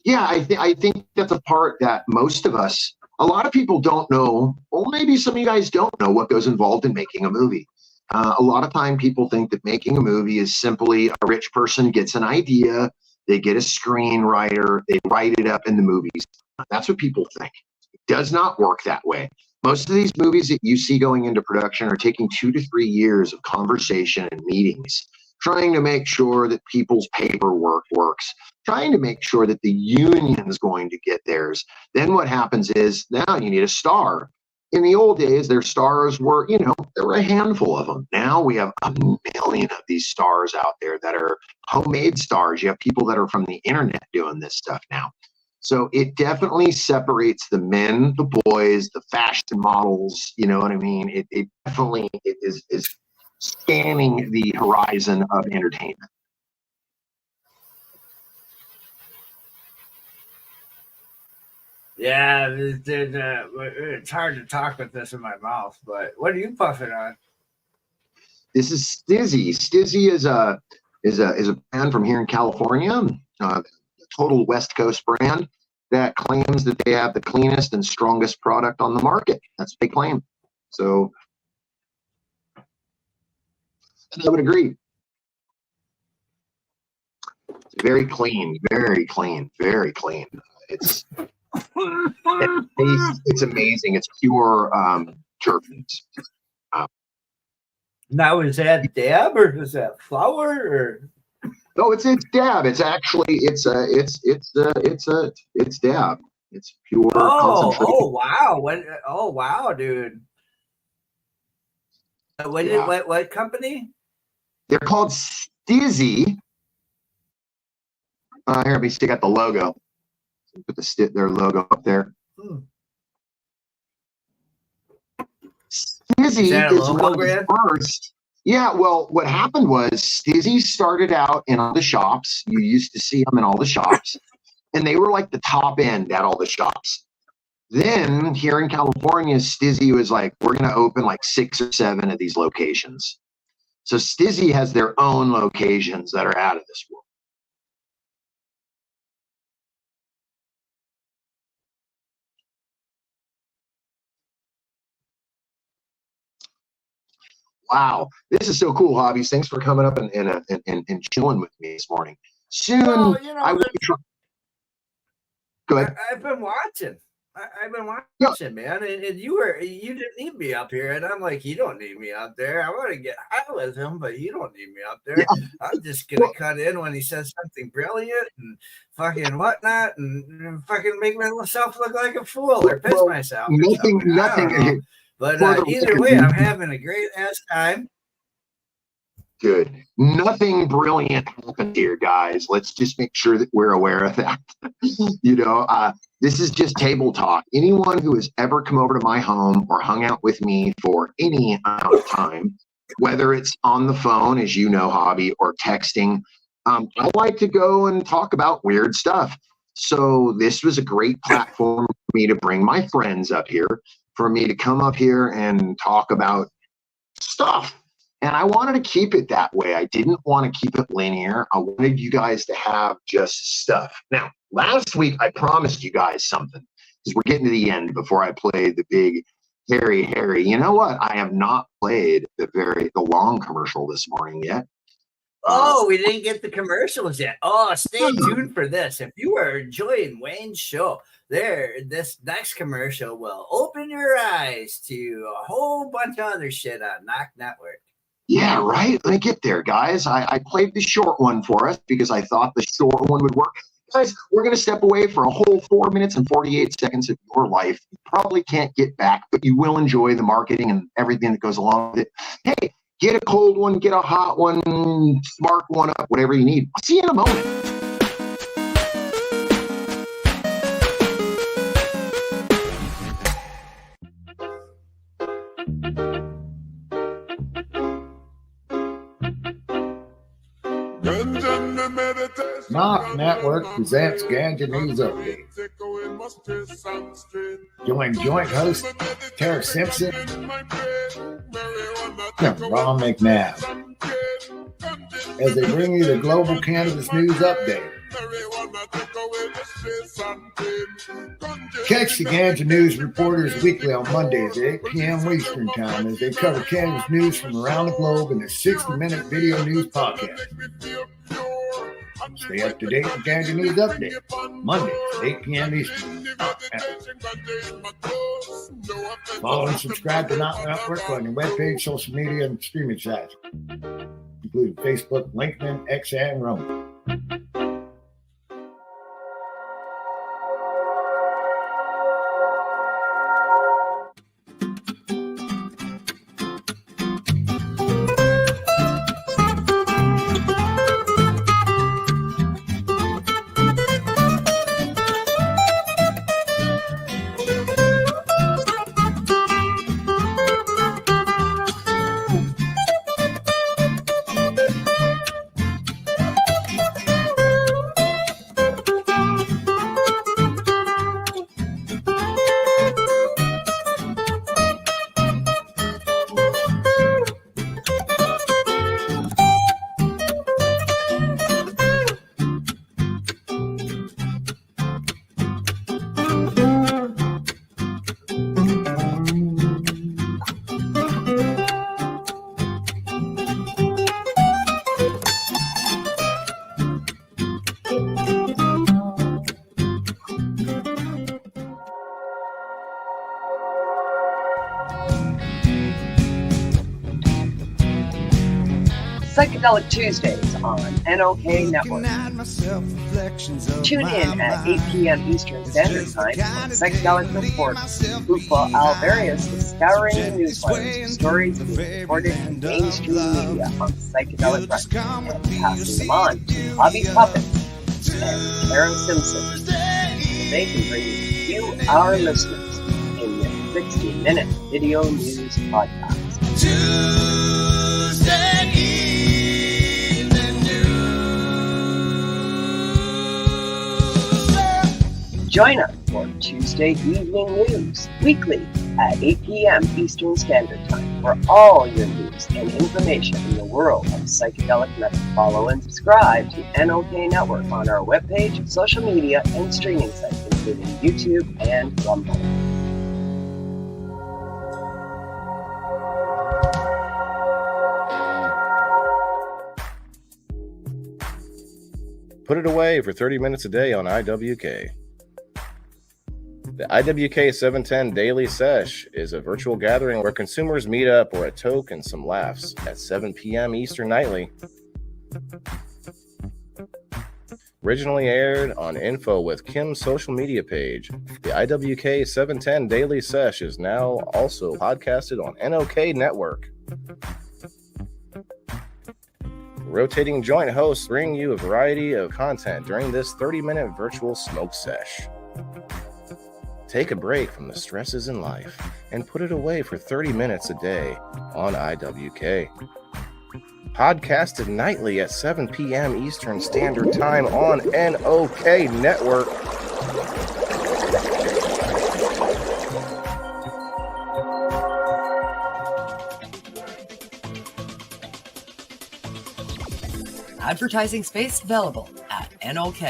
Yeah, I think that's a part that most of us, a lot of people don't know, or maybe some of you guys don't know what goes involved in making a movie. A lot of time people think that making a movie is simply a rich person gets an idea, they get a screenwriter, they write it up in the movies. That's what people think. It does not work that way. Most of these movies that you see going into production are taking 2 to 3 years of conversation and meetings, trying to make sure that people's paperwork works, trying to make sure that the union's going to get theirs. Then what happens is now you need a star. In the old days, their stars were, there were a handful of them. Now we have a million of these stars out there that are homemade stars. You have people that are from the internet doing this stuff now. So it definitely separates the men, the boys, the fashion models. You know what I mean? It definitely is scanning the horizon of entertainment. Yeah, it's hard to talk with this in my mouth, but what are you puffing on? This is Stizzy. Stizzy is a brand from here in California, a total West Coast brand that claims that they have the cleanest and strongest product on the market. That's what they claim. So, and I would agree. It's very clean, very clean, very clean. It's amazing. It's pure terpenes. Now, is that dab or is that flour or? No, it's dab. It's actually it's dab. It's pure concentrate. Oh wow! Wow, dude. What company? They're called Stizzy. Here, let me stick out the logo. Put their logo up there. Stizzy is one of the first. Yeah, well, what happened was Stizzy started out in all the shops. You used to see them in all the shops, and they were like the top end at all the shops. Then here in California, Stizzy was like, we're going to open like 6 or 7 of these locations. So Stizzy has their own locations that are out of this world. Wow, this is so cool, Hobbies. Thanks for coming up and chilling with me this morning. Soon, I will be Go ahead. I've been watching. I've been watching, man. And you didn't need me up here, and I'm like, you don't need me up there. I want to get high with him, but you don't need me up there. Yeah. I'm just gonna cut in when he says something brilliant and fucking whatnot, and fucking make myself look like a fool or piss myself. Nothing. But either way, I'm having a great ass time. Good. Nothing brilliant happened here, guys. Let's just make sure that we're aware of that. This is just table talk. Anyone who has ever come over to my home or hung out with me for any amount of time, whether it's on the phone, as you know, Hobby, or texting, I like to go and talk about weird stuff. So this was a great platform for me to bring my friends up here, for me to come up here and talk about stuff. And I wanted to keep it that way. I didn't want to keep it linear. I wanted you guys to have just stuff. Now, last week, I promised you guys something, because we're getting to the end before I play the big Harry. You know what? I have not played the long commercial this morning yet. Oh, we didn't get the commercials yet. Oh, stay tuned for this. If you are enjoying Wayne's show, this next commercial will open your eyes to a whole bunch of other shit on Knock Network. Yeah, right. Let me get there, guys. I played the short one for us because I thought the short one would work. Guys, we're going to step away for a whole 4 minutes and 48 seconds of your life. You probably can't get back, but you will enjoy the marketing and everything that goes along with it. Hey, get a cold one, get a hot one, spark one up, whatever you need. I'll see you in a moment. Knock Network presents Ganja News Update. Join joint host Tara Simpson and Ron McNabb as they bring you the Global Cannabis News Update. Catch the Ganja News Reporters weekly on Mondays at 8 p.m. Eastern Time as they cover cannabis news from around the globe in a 60-minute video news podcast. Stay up to date with Ganja News Update, Mondays at 8 p.m. Eastern. Follow and subscribe to Knock Network on your webpage, social media, and streaming sites, including Facebook, LinkedIn, X, and Rumble. Psychedelic Tuesdays on NOK Network. Tune in at 8 p.m. Eastern Standard Time for Psychedelic Report. Ufa Alvarius is scouring the newswires, stories being reported in mainstream media on psychedelic records and passing them on to Hobby Puppets and Karen Simpson so they can bring you, our listeners, in this 60-minute video news podcast. Join us for Tuesday Evening News, weekly at 8 p.m. Eastern Standard Time for all your news and information in the world of psychedelic medicine. Follow and subscribe to NOK Network on our webpage, social media, and streaming sites, including YouTube and Rumble. Put it away for 30 minutes a day on IWK. The IWK 710 Daily Sesh is a virtual gathering where consumers meet up for a toke and some laughs at 7 p.m. Eastern nightly. Originally aired on Info with Kim's social media page, the IWK 710 Daily Sesh is now also podcasted on NOK Network. Rotating joint hosts bring you a variety of content during this 30-minute virtual smoke sesh. Take a break from the stresses in life and put it away for 30 minutes a day on IWK. Podcasted nightly at 7 p.m. Eastern Standard Time on NOK Network. Advertising space available at NOK.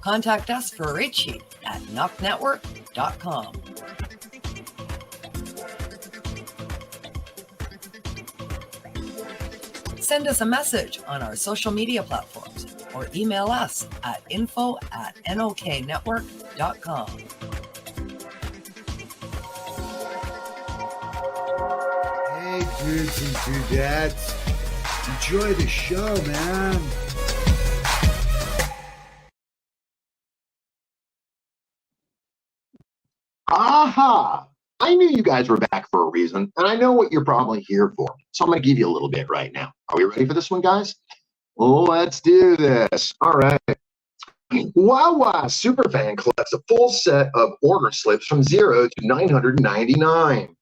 Contact us for a rate sheet at knocknetwork.com. Send us a message on our social media platforms or email us at info@noknetwork.com. Hey, dudes and dudettes. Enjoy the show, man. Aha! I knew you guys were back for a reason, and I know what you're probably here for. So I'm going to give you a little bit right now. Are we ready for this one, guys? Let's do this. All right. Wawa Superfan collects a full set of order slips from 0 to 999.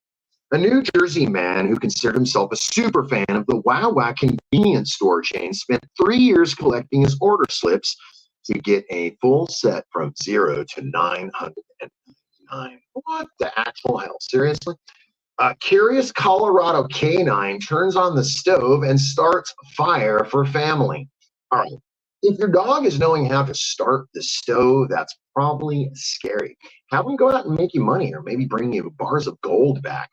A New Jersey man who considered himself a super fan of the Wawa convenience store chain spent 3 years collecting his order slips to get a full set from 0 to 999. What the actual hell? Seriously? A curious Colorado canine turns on the stove and starts fire for family. All right. If your dog is knowing how to start the stove, that's probably scary. Have them go out and make you money, or maybe bring you bars of gold back.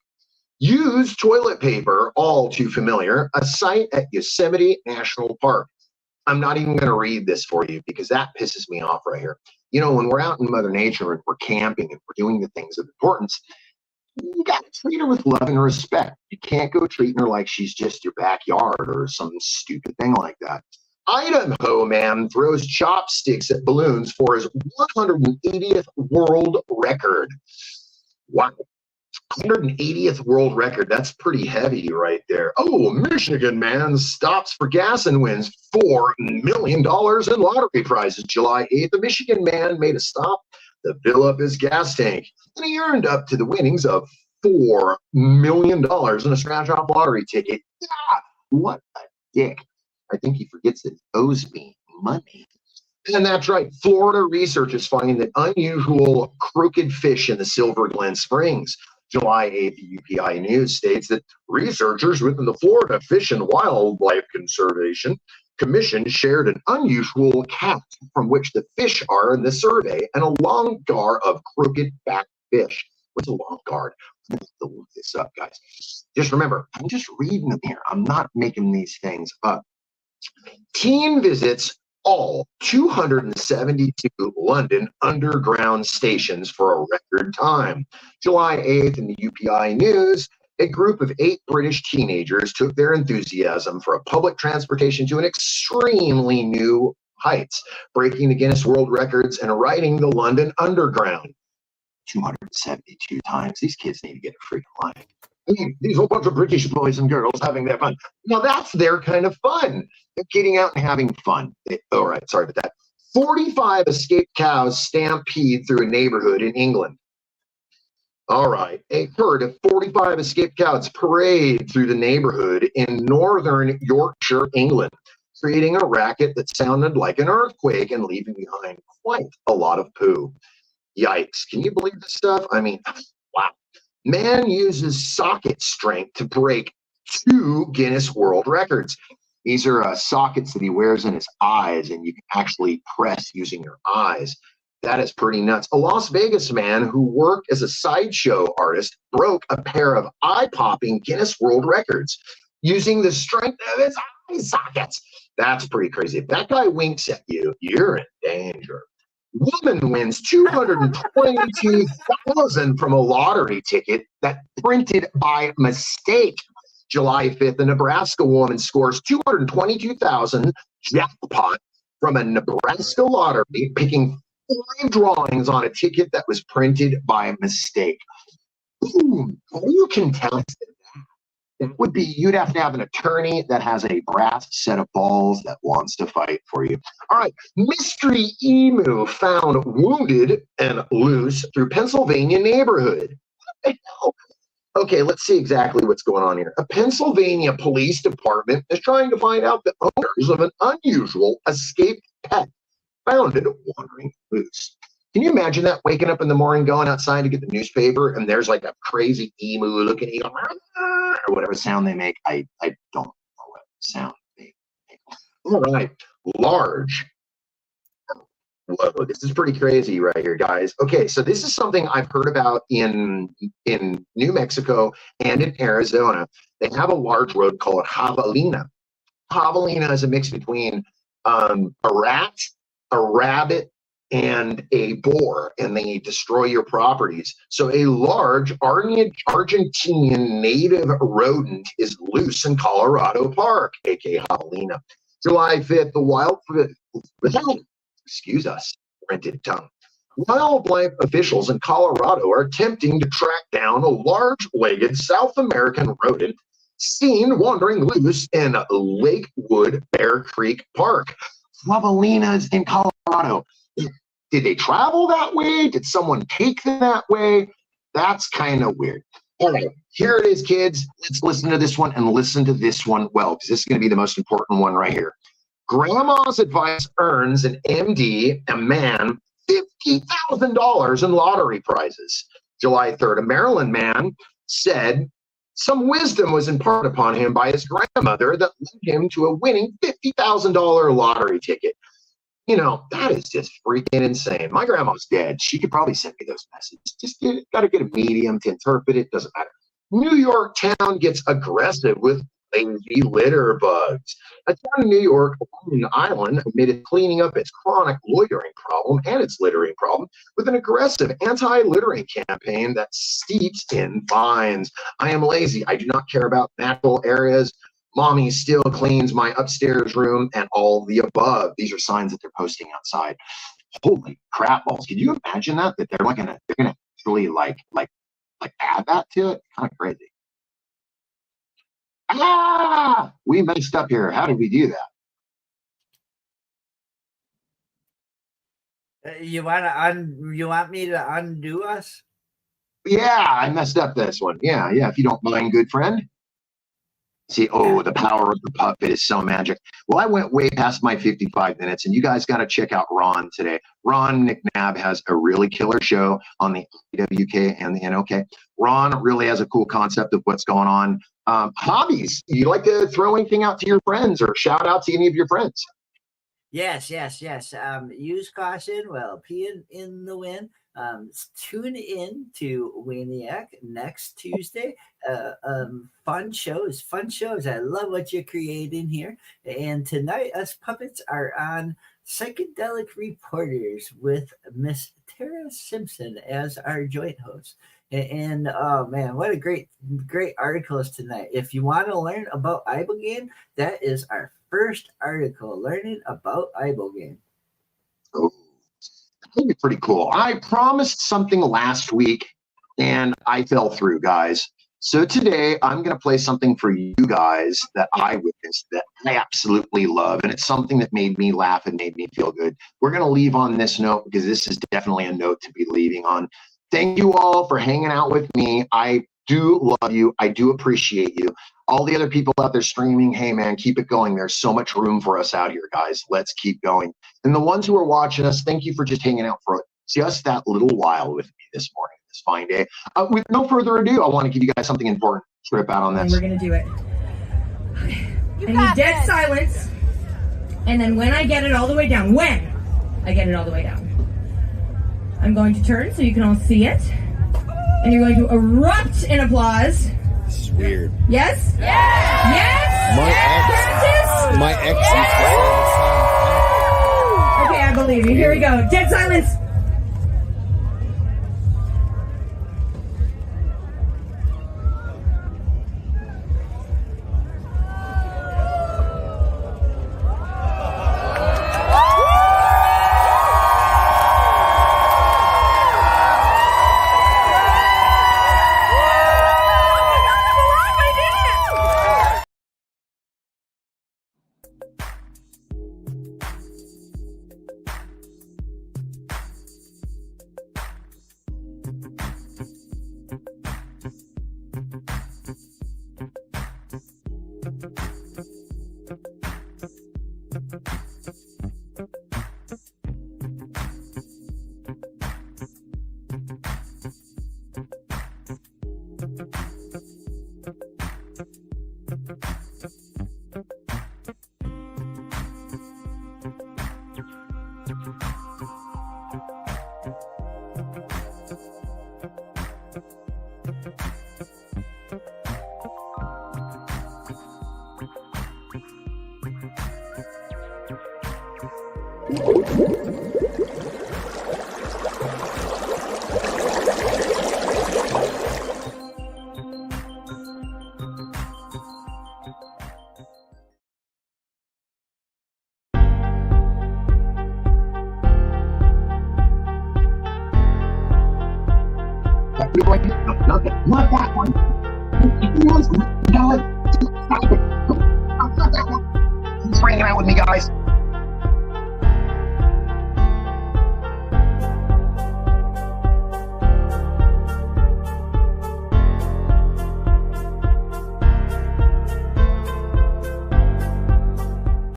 Use toilet paper, all too familiar, a site at Yosemite National Park. I'm not even going to read this for you because that pisses me off right here. You know, when we're out in Mother Nature and we're camping and we're doing the things of importance, you got to treat her with love and respect. You can't go treating her like she's just your backyard or some stupid thing like that. Idaho man throws chopsticks at balloons for his 180th world record. Wow. 180th world record. That's pretty heavy right there. Oh, Michigan man stops for gas and wins $4 million in lottery prizes. July 8th, a Michigan man made a stop to fill up his gas tank, and he earned up to the winnings of $4 million in a scratch-off lottery ticket. Yeah, what a dick. I think he forgets that he owes me money. And that's right. Florida researchers finding that unusual crooked fish in the Silver Glen Springs. July 8th, the UPI News states that researchers within the Florida Fish and Wildlife Conservation Commission shared an unusual count from which the fish are in the survey and a long guard of crooked back fish. What's a long guard? I'm going to have to look this up, guys. Just remember, I'm just reading them here. I'm not making these things up. Teen visits all 272 London Underground stations for a record time. July 8th in the UPI News, a group of 8 British teenagers took their enthusiasm for a public transportation to an extremely new heights, breaking the Guinness World Records and riding the London Underground 272 times. These kids need to get a freaking life. I mean, these whole bunch of British boys and girls having their fun. Now, that's their kind of fun. They're getting out and having fun. All right, sorry about that. 45 escaped cows stampede through a neighborhood in England. All right, a herd of 45 escaped cows parade through the neighborhood in northern Yorkshire, England, creating a racket that sounded like an earthquake and leaving behind quite a lot of poo. Yikes. Can you believe this stuff? I mean, wow. Man uses socket strength to break 2 Guinness World Records. These are sockets that he wears in his eyes, and you can actually press using your eyes. That is pretty nuts. A Las Vegas man who worked as a sideshow artist broke a pair of eye-popping Guinness World Records using the strength of his eye sockets. That's pretty crazy. If that guy winks at you, you're in danger. Woman wins $222,000 from a lottery ticket that printed by mistake. July 5th, a Nebraska woman scores $222,000 jackpot from a Nebraska lottery, picking 5 drawings on a ticket that was printed by mistake. Boom! How do you contest that? It would be, you'd have to have an attorney that has a brass set of balls that wants to fight for you. All right, mystery emu found wounded and loose through Pennsylvania neighborhood. What the hell? Okay, let's see exactly what's going on here. A Pennsylvania police department is trying to find out the owners of an unusual escaped pet found it wandering loose. Can you imagine that, waking up in the morning, going outside to get the newspaper, and there's like a crazy emu looking at you, or whatever sound they make. I don't know what sound they make. All right, large. Whoa, this is pretty crazy right here, guys. Okay, so this is something I've heard about in New Mexico and in Arizona. They have a large road called Javelina. Javelina is a mix between a rat, a rabbit, and a boar, and they destroy your properties. So a large Argentinian native rodent is loose in Colorado Park, aka Javelina. July 5th, the excuse us, rented tongue. Wildlife officials in Colorado are attempting to track down a large-legged South American rodent seen wandering loose in Lakewood Bear Creek Park. Javelinas in Colorado. Did they travel that way? Did someone take them that way? That's kind of weird. All right, here it is, kids. Let's listen to this one and listen to this one well, because this is going to be the most important one right here. Grandma's advice earns an MD, a man, $50,000 in lottery prizes. July 3rd, a Maryland man said some wisdom was imparted upon him by his grandmother that led him to a winning $50,000 lottery ticket. You know, that is just freaking insane. My grandma's dead. She could probably send me those messages. Just got to get a medium to interpret it. Doesn't matter. New York town gets aggressive with lazy litter bugs. A town in New York, Long Island, admitted cleaning up its chronic loitering problem and its littering problem with an aggressive anti-littering campaign that steeps in fines. I am lazy. I do not care about natural areas. Mommy still cleans my upstairs room and all the above. These are signs that they're posting outside. Holy crap balls. Can you imagine that they're gonna actually like add that to it? Kind of crazy. We messed up here. How did we do that? You want me to undo us? Yeah, I messed up this one. Yeah, if you don't mind, good friend. See, the power of the puppet is so magic. Well, I went way past my 55 minutes, and you guys got to check out Ron today. Ron McNabb has a really killer show on the IWK and the NOK. Ron really has a cool concept of what's going on. Hobbies. You like to throw anything out to your friends or shout out to any of your friends? Yes. Use caution while peeing in the wind. Tune in to Wayniac next Tuesday. Fun shows. I love what you're creating here. And tonight, us puppets are on Psychedelic Reporters with Miss Tara Simpson as our joint host. And oh man, what a great articles tonight. If you want to learn about ibogaine, that is our first article, learning about ibogaine. Oh, that'd be pretty cool. I promised something last week and I fell through, guys. So today I'm going to play something for you guys that I witnessed that I absolutely love. And it's something that made me laugh and made me feel good. We're going to leave on this note because this is definitely a note to be leaving on. Thank you all for hanging out with me. I do love you. I do appreciate you. All the other people out there streaming, hey man, keep it going. There's so much room for us out here, guys. Let's keep going. And the ones who are watching us, thank you for just hanging out for just that little while with me this morning, this fine day. With no further ado, I want to give you guys something important to trip out on this. And we're going to do it. I need dead silence. And then when I get it all the way down, I'm going to turn so you can all see it. And you're going to erupt in applause. This is weird. Yes? Yes? My ex. Okay, I believe you. Here we go. Dead silence. Not that one. Stop it. Not that one. He's hanging out with me, guys.